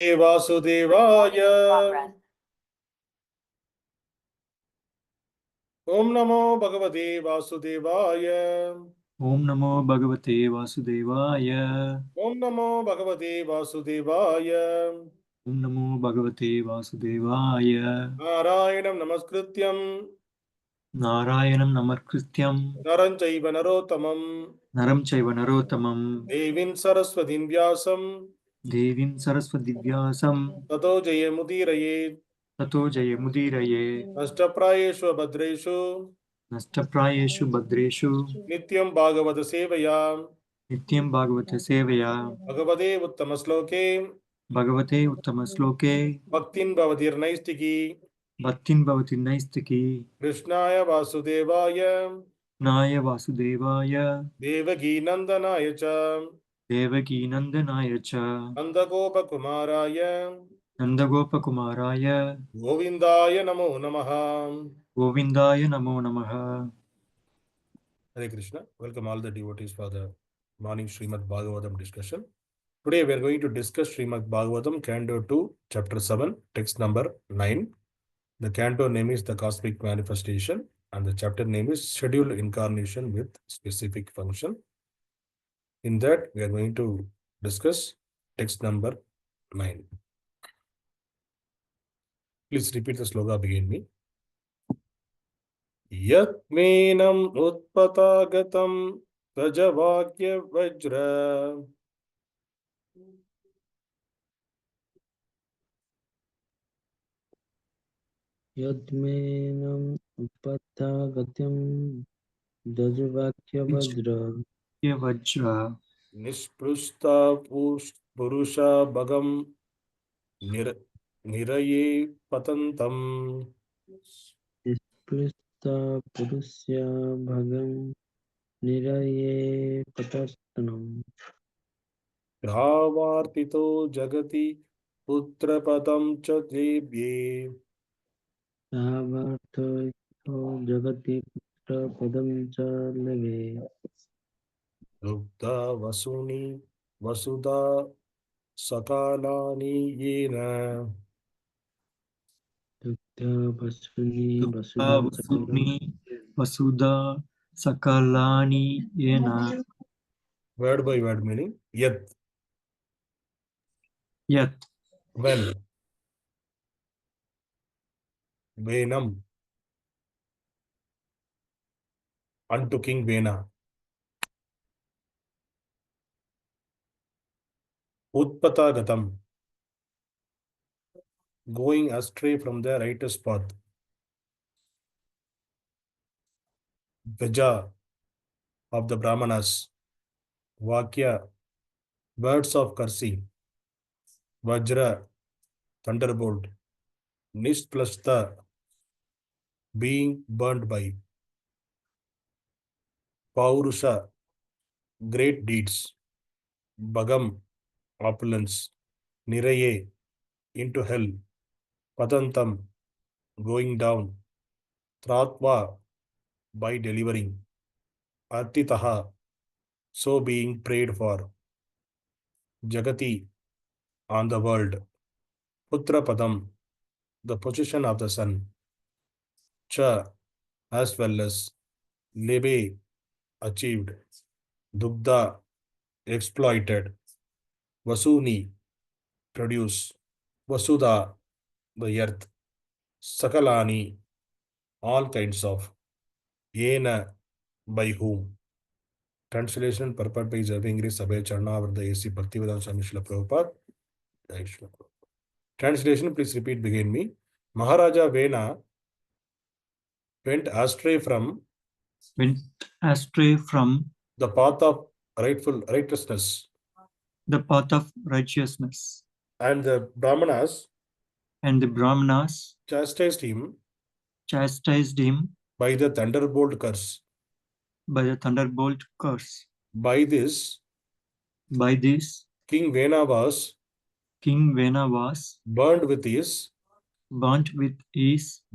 Vasudevaya. Om Namo Bhagavate Vasudevaya. Om Namo Bhagavate Vasudevaya. Om Namo Bhagavate Vasudevaya. Om Namo Bhagavate Vasudevaya. Narayanam Namaskrityam Narayanam Namarkrityam Naram Chaiva Narottamam Naram Chaiva Narottamam Devim Saraswatim Vyasam Devim Saraswati Vyasam Tato Jayamudiraye Tato Jayamudiraye Nashtaprayeshu Abhadreshu Nashtaprayeshu Bhadreshu Nityam Bhagavata Sevaya Nityam Bhagavata Sevaya Bhagavate Uttamasloke Bhagavate Uttamasloke Bhaktin Bhavatir Naistiki Bhattin Bhavati Naistaki Krishnaya Vasudevaya Naya Vasudevaya Devaki Nandanaya Cha Devaki Nandanaya Cha Nandagopa Kumaraya Nandagopakumaraya Govindaya Namo Namaha. Govindaya Namo Namaha. Hare Krishna. Welcome all the devotees for the morning Srimad Bhagavatam discussion. Today we are going to discuss Srimad Bhagavatam, Canto 2, Chapter 7, text number 9. The canto name is The Cosmic Manifestation and the chapter name is Scheduled Incarnation with Specific Function. In that, we are going to discuss text number 9. Please repeat the sloka begin me. Yat venam utpatha-gatam dvija-vākya-vajra venam utpatha-gatam dvija-vākya-vajra Vajra niṣpluṣṭa-pauruṣa-bhagaṁ niraye patantam niṣpluṣṭa-pauruṣa-bhagaṁ niraye patantam trātvārthito jagati putra-padam cha lebhe trātvārthito jagati putra-padam cha lebhe dugdhā vasūni vasudhā sakalāni yena dugdhā vasūni vasudhā vasūni vasudhā sakalāni yena. Word by word meaning yat Yat when venam unto King Vena utpatha-gatam going astray from the righteous path dvija of the brāhmaṇas vakya words of cursing vajra thunderbolt niṣpluṣṭa being burned by pauruṣa great deeds bhagam opulence niraye into hell patantam going down trātvā by delivering arthitaḥ so being prayed for jagati on the world putra-padam the position of the son cha as well as lebhe achieved dugdhā exploited vasūni produce vasudhā the earth sakalāni all kinds of yena by whom. Translation purport by Javingri Sabhay Charna of the AC Bhaktivedanta Swami Srila Prabhupada. Jai Srila Prabhupada. Translation, please repeat begin me. Mahārāja Vena went astray from the path of righteousness, the path of righteousness, and the brāhmaṇas chastised him by the thunderbolt curse. By this, King Vena was burnt with his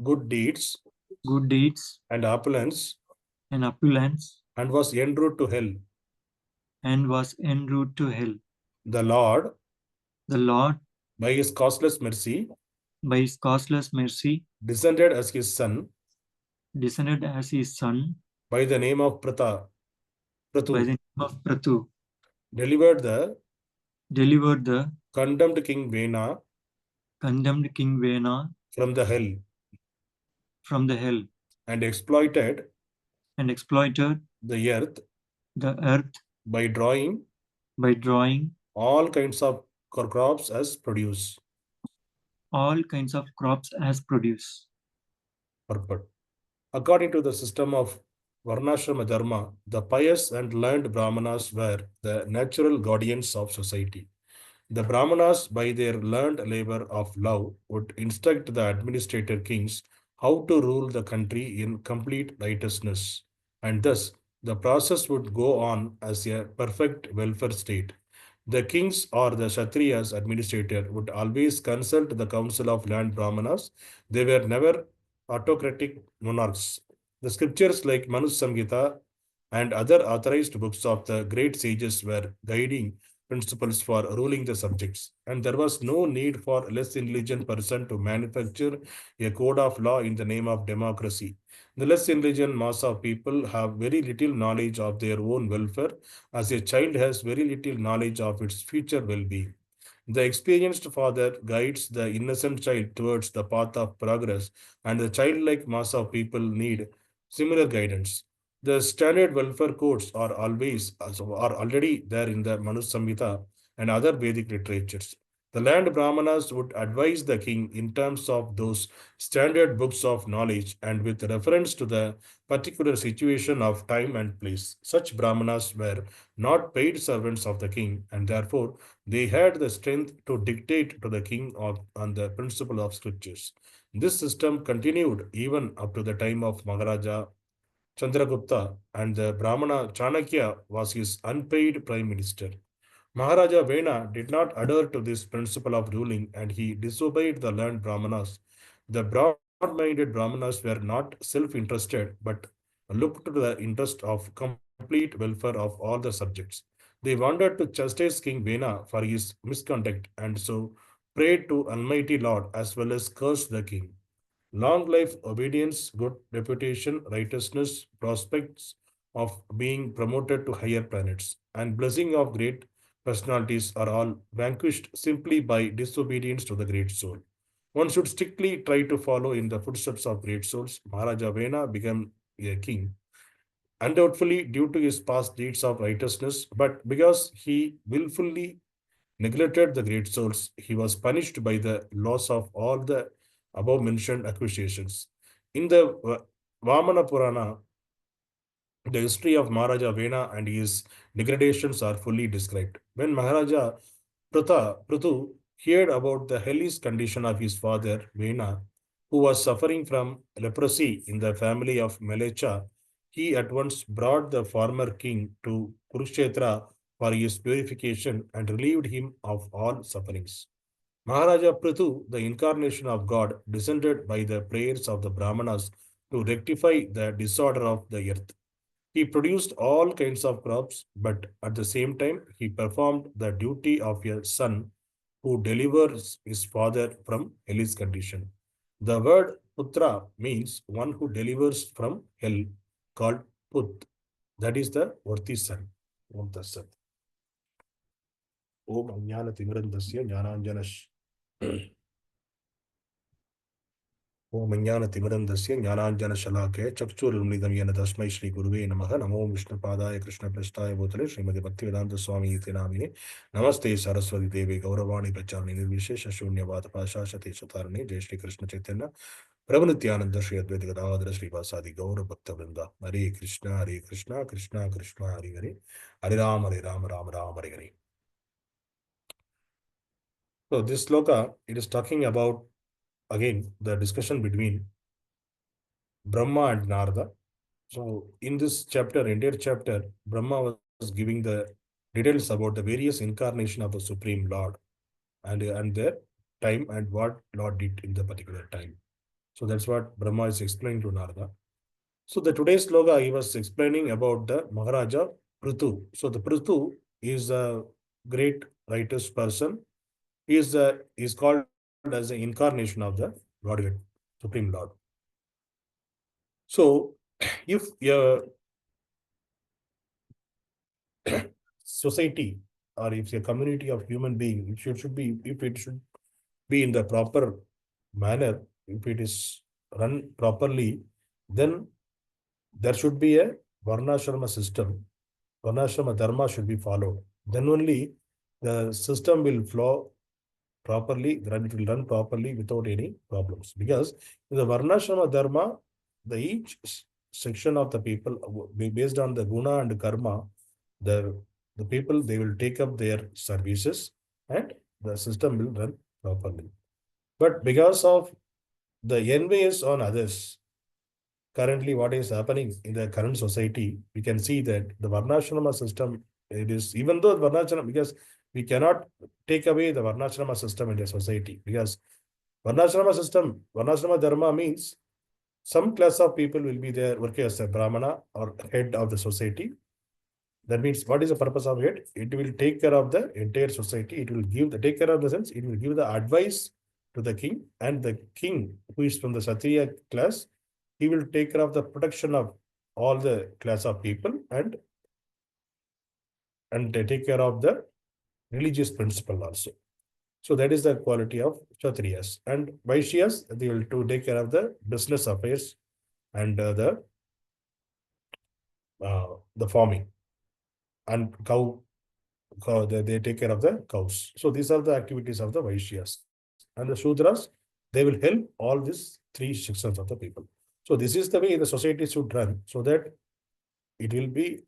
good deeds and opulence, and was en route to hell. The Lord by his causeless mercy, by his causeless mercy, descended as his son descended as his son by the name of by Prthu, the name of Prthu, delivered the delivered the condemned King Vena condemned King Vena from the hell, from the hell, and exploited the earth the earth by drawing all all kinds of crops as produce. kinds of crops as produce. Purport. According to the system of Varnashrama Dharma, the pious and learned brāhmaṇas were the natural guardians of society. The brāhmaṇas, by their learned labor of love, would instruct the administrator kings how to rule the country in complete righteousness, and thus the process would go on as a perfect welfare state. The kings or the Kshatriyas administrator would always consult the council of learned brāhmaṇas. They were never autocratic monarchs. The scriptures like Manu Samhita and other authorized books of the great sages were guiding principles for ruling the subjects, and there was no need for a less intelligent person to manufacture a code of law in the name of democracy. The less intelligent mass of people have very little knowledge of their own welfare, as a child has very little knowledge of its future well-being. The experienced father guides the innocent child towards the path of progress, and the childlike mass of people need similar guidance. The standard welfare codes are already there in the Manu Samhita and other Vedic literatures. The land brāhmanas would advise the king in terms of those standard books of knowledge and with reference to the particular situation of time and place. Such brāhmanas were not paid servants of the king, and therefore they had the strength to dictate to the king on the principle of scriptures. This system continued even up to the time of Mahārāja Chandragupta, and the Brahmana Chanakya was his unpaid prime minister. Mahārāja Vena did not adhere to this principle of ruling, and he disobeyed the learned Brahmanas. The broad-minded Brahmanas were not self-interested, but looked to the interest of complete welfare of all the subjects. They wanted to chastise King Vena for his misconduct, and so prayed to Almighty Lord as well as cursed the king. Long life, obedience, good reputation, righteousness, prospects of being promoted to higher planets, and blessing of great personalities are all vanquished simply by disobedience to the great soul. One should strictly try to follow in the footsteps of great souls. Mahārāja Vena became a king, undoubtedly due to his past deeds of righteousness, but because he willfully neglected the great souls, he was punished by the loss of all the above mentioned accusations. In the Vamana Purana, the history of Mahārāja Vena and his degradations are fully described. When Mahārāja Prthu heard about the hellish condition of his father Vena, who was suffering from leprosy in the family of Melecha, he at once brought the former king to Kurukshetra for his purification and relieved him of all sufferings. Mahārāja Prthu, the incarnation of God, descended by the prayers of the Brahmanas to rectify the disorder of the earth. He produced all kinds of crops, but at the same time, he performed the duty of a son who delivers his father from hellish condition. The word putra means one who delivers from hell, called put. That is the worthy son. Om Dasa. Om Ajnana Timirandasya Jnananjanash. Om Ajnana Timirandasya Jnananjanashalake Chakshurunidam Yena Tasmai Shri Guruve Namaha Namo Vishnupadaya Krishna-pृष्ठाय Bhutale Srimati Bhaktivedanta Swami Iti Namine Namaste Saraswati Devi Gauravani Pracharni Nirvishesha Shunyavata Pashashati Satarani Jai Shri Krishna Chaitanya Prabhu Nityananda Shri Advaita Gadadhara Shri Vasadi Gaura Bhakta Vrinda Hare Krishna Krishna Krishna Hare Hare Hare Rama Rama Rama Hare Hare. So this sloka, it is talking about again the discussion between Brahma and Narada. So in this chapter, entire chapter, Brahma was giving the details about the various incarnation of the Supreme Lord and their time and what Lord did in the particular time. So that's what Brahma is explaining to Narada. So the today's sloka, he was explaining about the Mahārāja Prthu. So the Prthu is a great righteous person is called as the incarnation of the Godhead, Supreme Lord. So, if a society or if a community of human beings, if it should be in the proper manner, if it is run properly, then there should be a varnashrama system. Varnashrama dharma should be followed. Then only the system will flow properly, it will run properly without any problems. Because in the varnashrama dharma, each section of the people, based on the guna and karma, the people, they will take up their services and the system will run properly. But because of the envious on others, currently what is happening in the current society, we can see that the varnashrama system, it is, even though varnashrama, because we cannot take away the varnashrama system in the society, because varnashrama system, varnashrama dharma means some class of people will be there working as a brahmana or head of the society. That means what is the purpose of it? It will take care of the entire society. It will take care of the sense, it will give the advice to the king, and the king who is from the Kshatriya class, he will take care of the protection of all the class of people and they take care of the religious principle also. So that is the quality of Kshatriyas. And Vaishyas, they will to take care of the business affairs and the farming. And they take care of the cows. So these are the activities of the Vaishyas. And the Shudras, they will help all these three sections of the people. So this is the way the society should run, so that it will be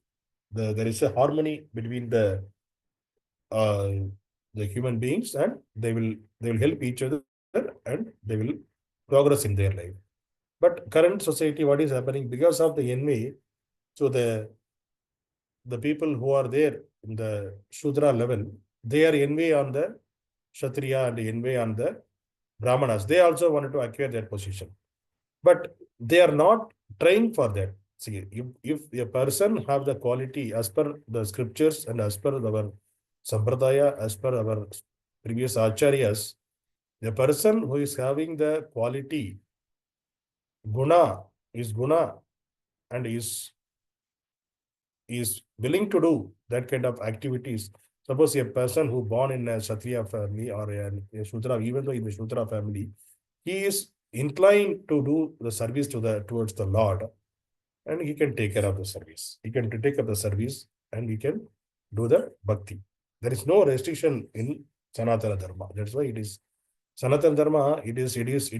there is a harmony between the human beings, and they will help each other and they will progress in their life. But current society, what is happening because of the envy? So the people who are there in the Shudra level, they are envy on the Kshatriya and envy on the Brahmanas. They also wanted to acquire their position, but they are not trying for that. See, if a person have the quality as per the scriptures and as per our sampradaya, as per our previous acharyas, the person who is having the quality guna and is willing to do that kind of activities. Suppose a person who born in a Kshatriya family or a Shudra, even though in the Shudra family, he is inclined to do the service towards the Lord, and he can take care of the service. He can take up the service and he can do the bhakti. There is no restriction in Sanatana Dharma. That's why it is Sanatana Dharma. It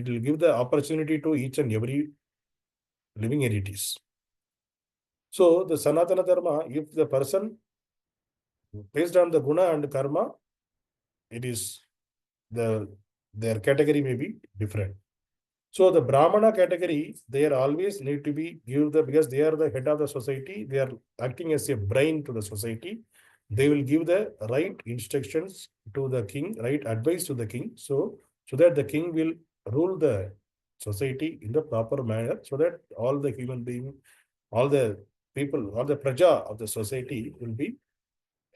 will give the opportunity to each and every living entities. So the Sanatana Dharma, if the person based on the guna and karma, it is their category may be different. So the Brahmana category, they are always need to be because they are the head of the society, they are acting as a brain to the society. They will give the right instructions to the king, right advice to the king, so that the king will rule the society in the proper manner, so that all the human beings, all the people, all the praja of the society will be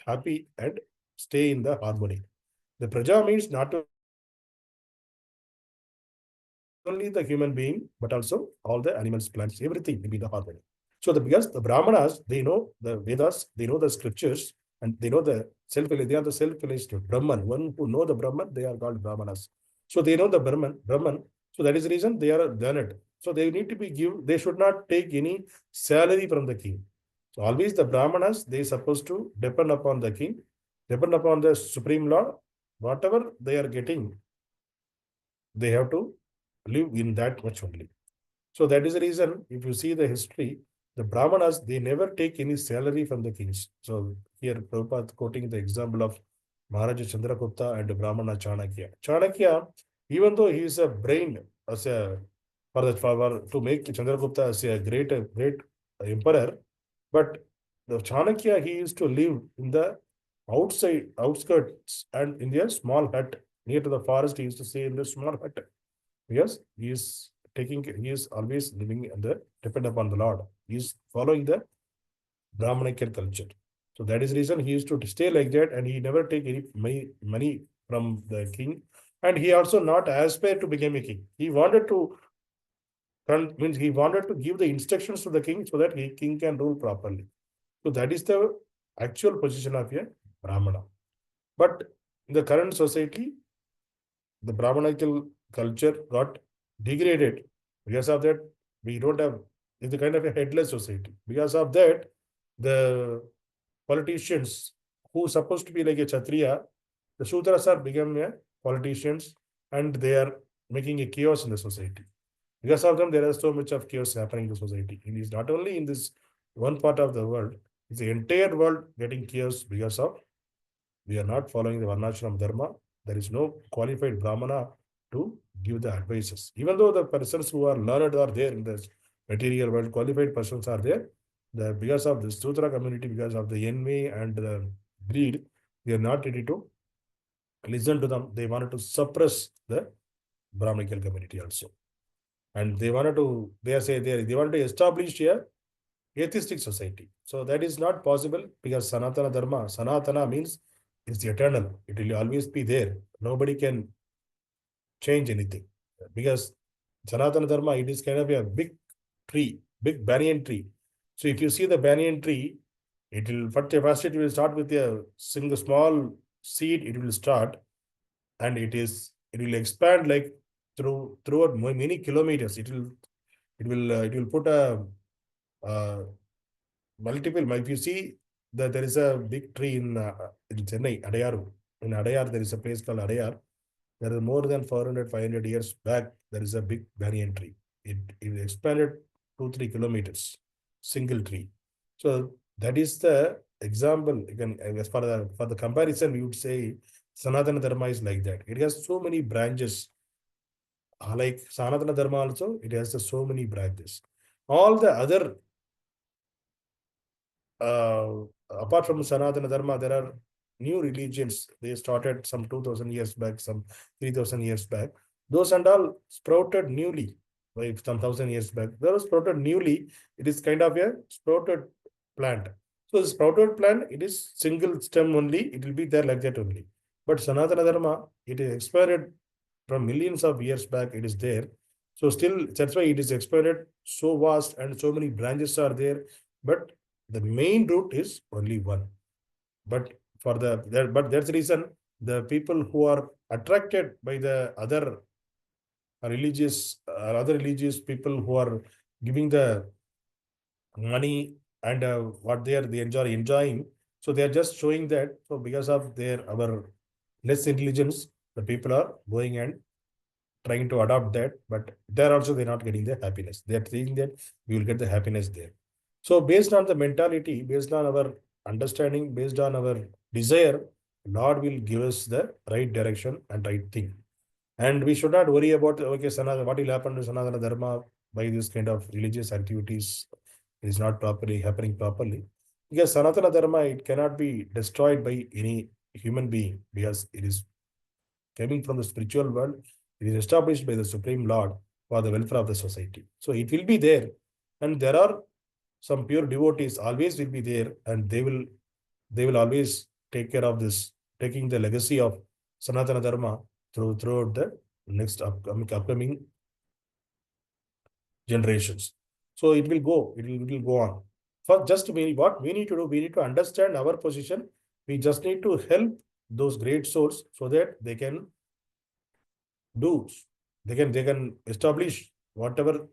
happy and stay in the harmony. The praja means not only the human being, but also all the animals, plants, everything will be the harmony. So because the Brahmanas, they know the Vedas, they know the scriptures, and they know the they are the self-realized Brahman. One who know the Brahman, they are called Brahmanas. So they know the Brahman. So that is the reason they are learned. So they need to be they should not take any salary from the king. So always the Brahmanas, they are supposed to depend upon the king, depend upon the Supreme Lord. Whatever they are getting, they have to live in that much only. So that is the reason, if you see the history, the Brahmanas, they never take any salary from the kings. So here Prabhupada quoting the example of Mahārāja Chandragupta and Brahmana Chanakya. Chanakya, even though he is a brain as a to make Chandragupta as a great emperor, but the Chanakya, he used to live in the outskirts and in a small hut near to the forest. He used to stay in the small hut because he is always living depend upon the Lord. He is following the Brahmanical culture. So that is the reason he used to stay like that, and he never take any money from the king, and he also not aspired to become a king. He wanted to means he wanted to give the instructions to the king so that king can rule properly. So that is the actual position of a Brahmana. But in the current society, the Brahmanical culture got degraded. Because of that, we don't have, it's a kind of a headless society. Because of that, the politicians who supposed to be like a Kshatriya, the Sudras are becoming politicians, and they are making a chaos in the society. Because of them, there is so much of chaos happening in the society. It is not only in this one part of the world, it's the entire world getting chaos because of we are not following the Varnashram Dharma. There is no qualified Brahmana to give the advices. Even though the persons who are learned are there in the material world, qualified persons are there, because of the Sutra community, because of the envy and the greed, they are not ready to listen to them. They wanted to suppress the Brahmanical community also. And they wanted to, they wanted to establish a atheistic society. So that is not possible because Sanatana Dharma, Sanatana means it's eternal. It will always be there. Nobody can change anything. Because Sanatana Dharma, it is kind of a big tree, big banyan tree. So if you see the banyan tree, it will, first it will start with a single small seed, it will start, and it will expand like throughout many kilometers. It will put a multiple. If you see that there is a big tree in Chennai, Adayar. In Adayar, there is a place called Adayar. There is more than 400, 500 years back, there is a big banyan tree. It expanded 2-3 kilometers, single tree. So that is the example. You can, as for the comparison, we would say Sanatana Dharma is like that. It has so many branches. Like Sanatana Dharma also, it has so many branches. All the other apart from Sanatana Dharma, there are new religions. They started some 2000 years back, some 3000 years back. Those and all sprouted newly, like some 1000 years back. They were sprouted newly. It is kind of a sprouted plant. So the sprouted plant, it is single stem only. It will be there like that only. But Sanatana Dharma, it is expanded from millions of years back. It is there. So still, that's why it is expanded so vast and so many branches are there. But the main root is only one. But that's the reason the people who are attracted by the other religious people who are giving the money and what they enjoying. So they are just showing that. So because of our less intelligence, the people are going and trying to adopt that, but they're not getting the happiness. They are thinking that we will get the happiness there. So based on the mentality, based on our understanding, based on our desire, Lord will give us the right direction and right thing. And we should not worry about, okay, what will happen to Sanatana Dharma by this kind of religious activities is not happening properly. Because Sanatana Dharma, it cannot be destroyed by any human being because it is coming from the spiritual world. It is established by the Supreme Lord for the welfare of the society. So it will be there. And there are some pure devotees always will be there, and they will always take care of this, taking the legacy of Sanatana Dharma throughout the next upcoming generations. So it will go on. For just what we need to do, we need to understand our position. We just need to help those great souls so that they can establish whatever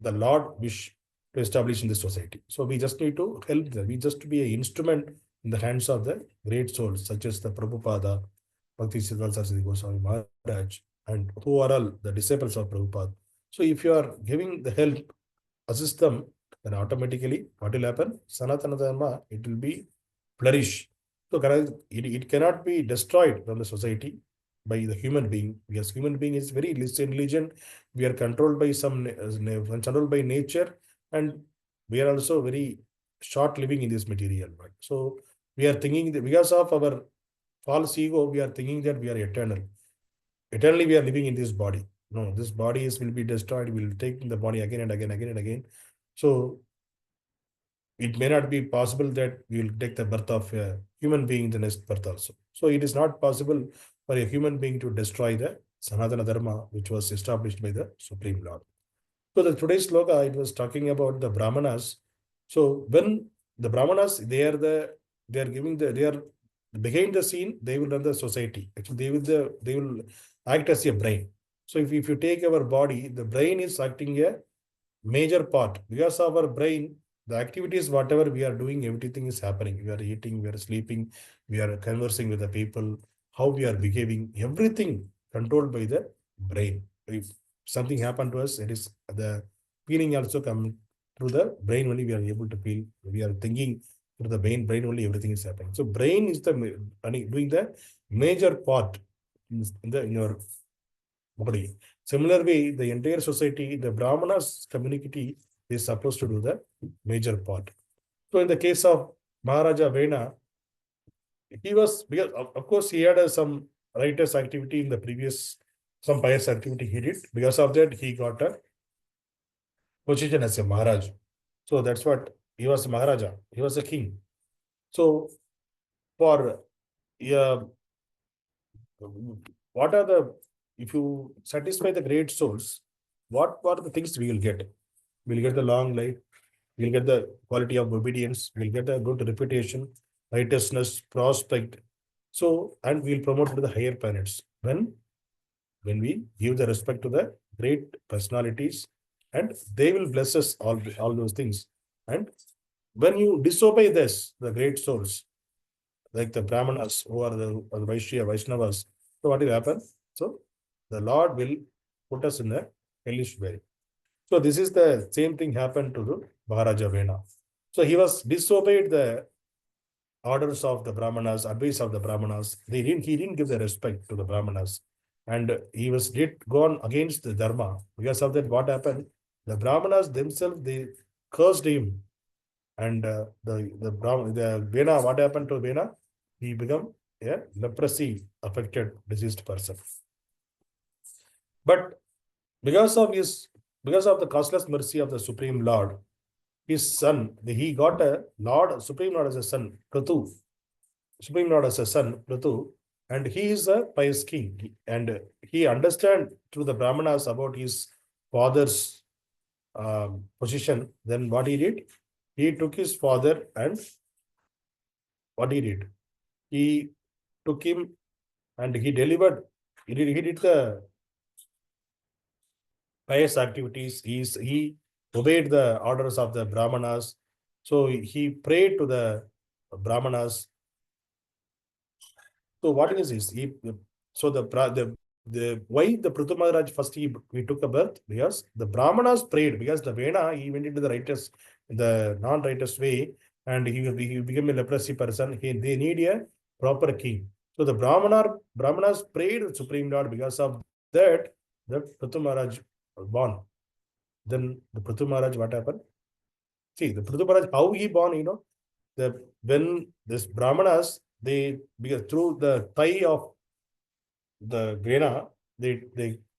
the Lord wish to establish in this society. So we just need to help them. We just be an instrument in the hands of the great souls, such as the Prabhupada, Bhakti Siddhanta Saraswati Goswami Maharaj, and who are all the disciples of Prabhupada. So if you are giving the help, assist them, then automatically what will happen? Sanatana Dharma, it will be flourish. So it cannot be destroyed from the society by the human being, because human being is very less intelligent. We are controlled by controlled by nature, and we are also very short living in this material world. So we are thinking that because of our false ego, we are thinking that we are eternal. Eternally, we are living in this body. No, this body will be destroyed. We will take the body again and again, again and again. So it may not be possible that we will take the birth of a human being in the next birth also. So it is not possible for a human being to destroy the Sanatana Dharma, which was established by the Supreme Lord. So the today's sloka, it was talking about the brāhmaṇas. So when the brāhmaṇas, they are giving they are behind the scene, they will run the society. Actually, they will act as a brain. So if you take our body, the brain is acting a major part. Because of our brain, the activities, whatever we are doing, everything is happening. We are eating, we are sleeping, we are conversing with the people, how we are behaving, everything controlled by the brain. If something happened to us, it is the feeling also come through the brain only. We are able to feel. We are thinking through the brain only. Everything is happening. So brain is doing the major part in your body. Similar way, the entire society, the brāhmaṇas community is supposed to do the major part. So in the case of Mahārāja Vena, he was, because of course he had some righteous activity in the previous, some pious activity he did. Because of that, he got a position as a Maharaj. So that's what he was, a Mahāraja. He was a king. So for what are the, if you satisfy the great souls, what are the things we will get? We'll get the long life, we'll get the quality of obedience, we'll get a good reputation, righteousness, prospect. So, and we'll promote to the higher planets. When we give the respect to the great personalities, and they will bless us all those things. And when you disobey this, the great souls, like the brāhmaṇas who are the Vaisnavas, so what will happen? So the Lord will put us in a hellish way. So this is the same thing happened to the Mahārāja Vena. So he was disobeyed the orders of the brāhmaṇas, advice of the brāhmaṇas. He didn't give the respect to the brāhmaṇas. And he was gone against the dharma. Because of that, what happened? The brāhmaṇas themselves, they cursed him. And the Vena, what happened to Vena? He became a leprosy affected diseased person. But because of the causeless mercy of the Supreme Lord, his son, he got a Lord, Supreme Lord as a son, Prthu. Supreme Lord as a son, Prthu, and he is a pious king. And he understands through the brāhmaṇas about his father's position. Then what he did? He took his father and what he did? He took him and he delivered. He did the pious activities. He obeyed the orders of the brāhmaṇas. So he prayed to the brāhmaṇas. So what is this? So why the Prthu Maharaj first he took a birth? Because the brāhmaṇas prayed, because the Vena, he went into the non-righteous way, and he became a leprosy person. They need a proper king. So the brāhmaṇas prayed the Supreme Lord. Because of that, the Prthu Maharaj was born. Then the Prthu Maharaj, what happened? See, the Prthu Maharaj, how he born, when this brāhmaṇas, because through the thigh of the Vena, they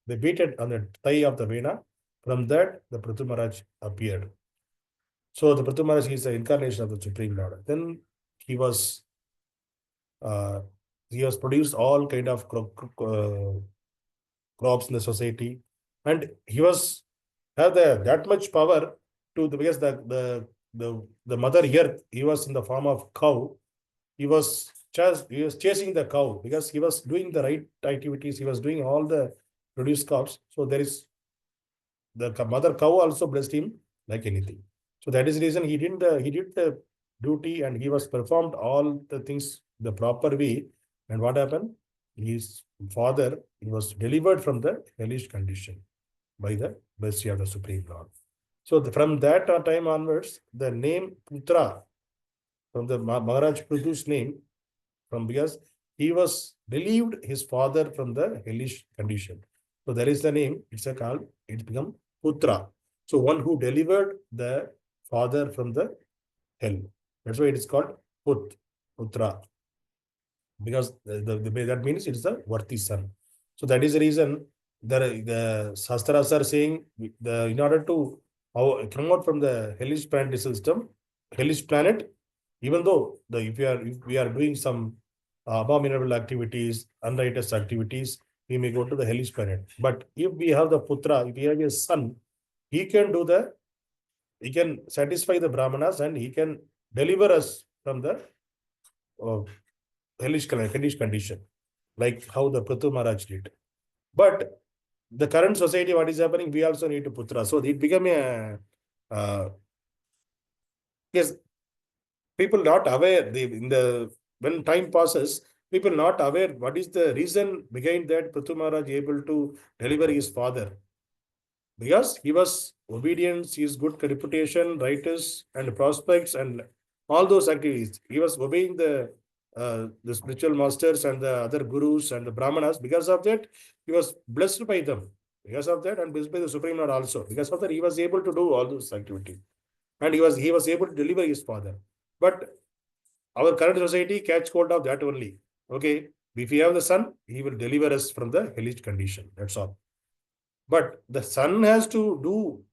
beat it on the thigh of the Vena. From that, the Prthu Maharaj appeared. So the Prthu Maharaj is the incarnation of the Supreme Lord. Then he was produced all kind of crops in the society, and he was had that much power because the mother earth, he was in the form of cow. He was chasing the cow because he was doing the right activities. He was doing all the produced crops. So there is the mother cow also blessed him like anything. So that is the reason he did the duty, and he was performed all the things the proper way. And what happened? His father, he was delivered from the hellish condition by the mercy of the Supreme Lord. So from that time onwards, the name Putra, from the Maharaj Prthu's name, because he was relieved his father from the hellish condition. So there is the name, it become Putra. So one who delivered the father from the hell. That's why it is called Putra. Because that means it is a worthy son. So that is the reason the Shastras are saying in order to come out from the hellish planet system, hellish planet, even though if we are doing some abominable activities, unrighteous activities, we may go to the hellish planet. But if we have the putra, if we have a son, he can satisfy the brāhmaṇas and he can deliver us from the hellish condition, like how the Prthu Maharaj did. But the current society, what is happening, we also need to putra. So it became a yes, people not aware. When time passes, people not aware what is the reason behind that Prthu Maharaj able to deliver his father. Because he was obedient, his good reputation, righteous and prospects and all those activities. He was obeying the spiritual masters and the other gurus and the brāhmaṇas. Because of that, he was blessed by them. Because of that, and blessed by the Supreme Lord also. Because of that, he was able to do all those activities. And he was able to deliver his father. But our current society catch hold of that only. Okay, if we have the son, he will deliver us from the hellish condition. That's all. But the son has to do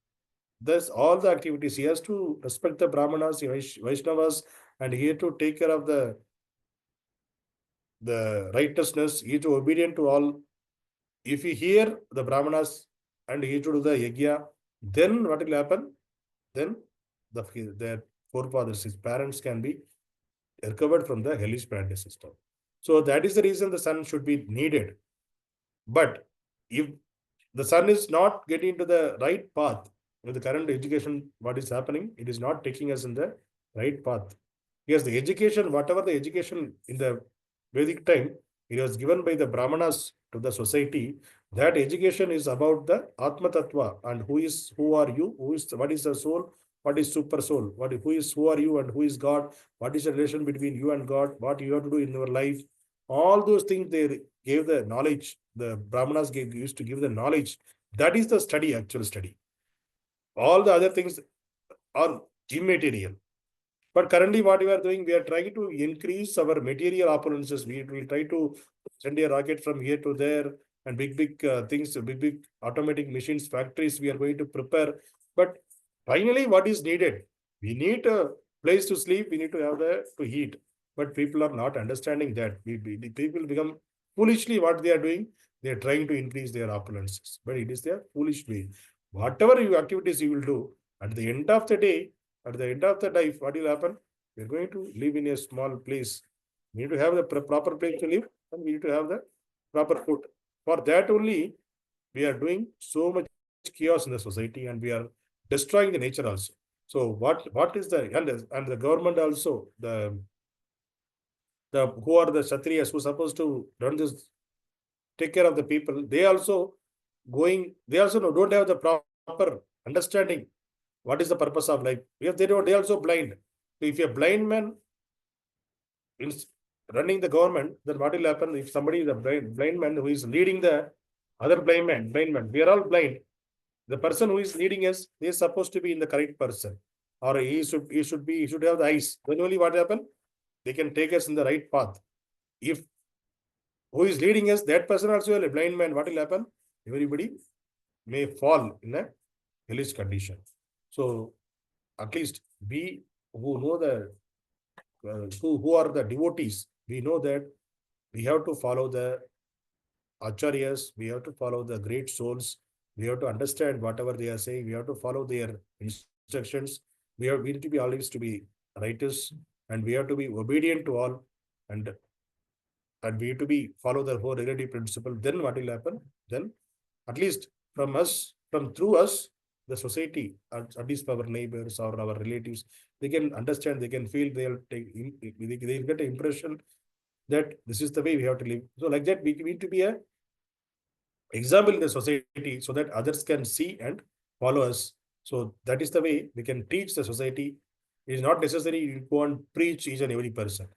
all the activities. He has to respect the brāhmaṇas, Vaisnavas, and he has to take care of the righteousness. He is to obedient to all. If he hear the brāhmaṇas and he to do the yajna, then what will happen? Then their forefathers, his parents, can be recovered from the hellish planet system. So that is the reason the son should be needed. But if the son is not getting into the right path, with the current education, what is happening, it is not taking us in the right path. Yes, the education, whatever the education in the Vedic time, it was given by the brāhmaṇas to the society. That education is about the Atma Tattva and who are you, what is the soul, what is super soul, who are you and who is God, what is the relation between you and God, what you have to do in your life. All those things they gave the knowledge. The brāhmaṇas used to give the knowledge. That is the study, actual study. All the other things are immaterial. But currently what we are doing, we are trying to increase our material opulences. We will try to send a rocket from here to there and big things, big automatic machines, factories we are going to prepare. But finally, what is needed? We need a place to sleep. We need to have to eat. But people are not understanding that. People become foolishly what they are doing. They are trying to increase their opulences. But it is their foolish way. Whatever activities you will do, at the end of the day, at the end of the life, what will happen? We are going to live in a small place. We need to have the proper place to live, and we need to have the proper food. For that only, we are doing so much chaos in the society, and we are destroying the nature also. So what is the and the government also, the who are the Kshatriyas who are supposed to run this, take care of the people, they also don't have the proper understanding what is the purpose of life. Because they are also blind. So if a blind man is running the government, then what will happen if somebody is a blind man who is leading the other blind man, we are all blind. The person who is leading us, he is supposed to be in the correct person, or he should have the eyes. Then only what happen? They can take us in the right path. If who is leading us, that person also a blind man, what will happen? Everybody may fall in a hellish condition. So at least we who know the who are the devotees, we know that we have to follow the acharyas, we have to follow the great souls, we have to understand whatever they are saying, we have to follow their instructions, we need to be always to be righteous, and we have to be obedient to all, and we have to be follow the whole relative principle. Then what will happen? Then at least through us, the society, at least our neighbors or our relatives, they can understand, they can feel, they'll get an impression that this is the way we have to live. So like that, we need to be a example in the society so that others can see and follow us. So that is the way we can teach the society. It is not necessary you go and preach each and every person.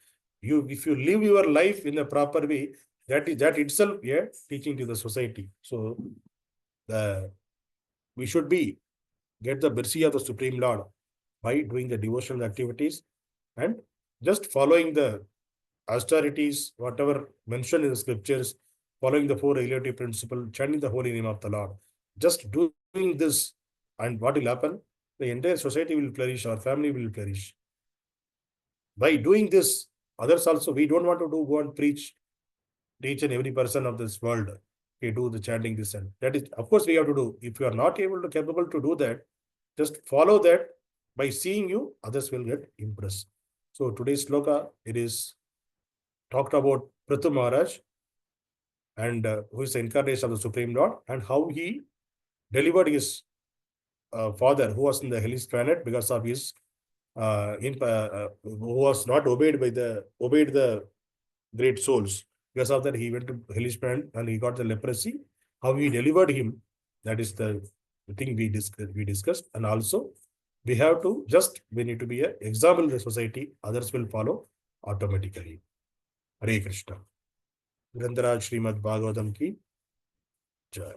If you live your life in a proper way, that itself teaching to the society. So we should get the mercy of the Supreme Lord by doing the devotional activities and just following the austerities, whatever mentioned in the scriptures, following the four relative principle, chanting the holy name of the Lord. Just doing this, and what will happen? The entire society will flourish, our family will flourish. By doing this, others also, we don't want to go and preach each and every person of this world. Okay, do the chanting this and that is, of course, we have to do. If you are not capable to do that, just follow that. By seeing you, others will get impressed. So today's sloka, it is talked about Prthu Maharaj, and who is the incarnation of the Supreme Lord, and how he delivered his father, who was in the hellish planet because of his who was not obeyed the great souls. Because of that, he went to hellish planet and he got the leprosy. How he delivered him, that is the thing we discussed. And also, we need to be an example in the society. Others will follow automatically. Hare Krishna. Grandharaj Srimad Bhagavatam ki Jai.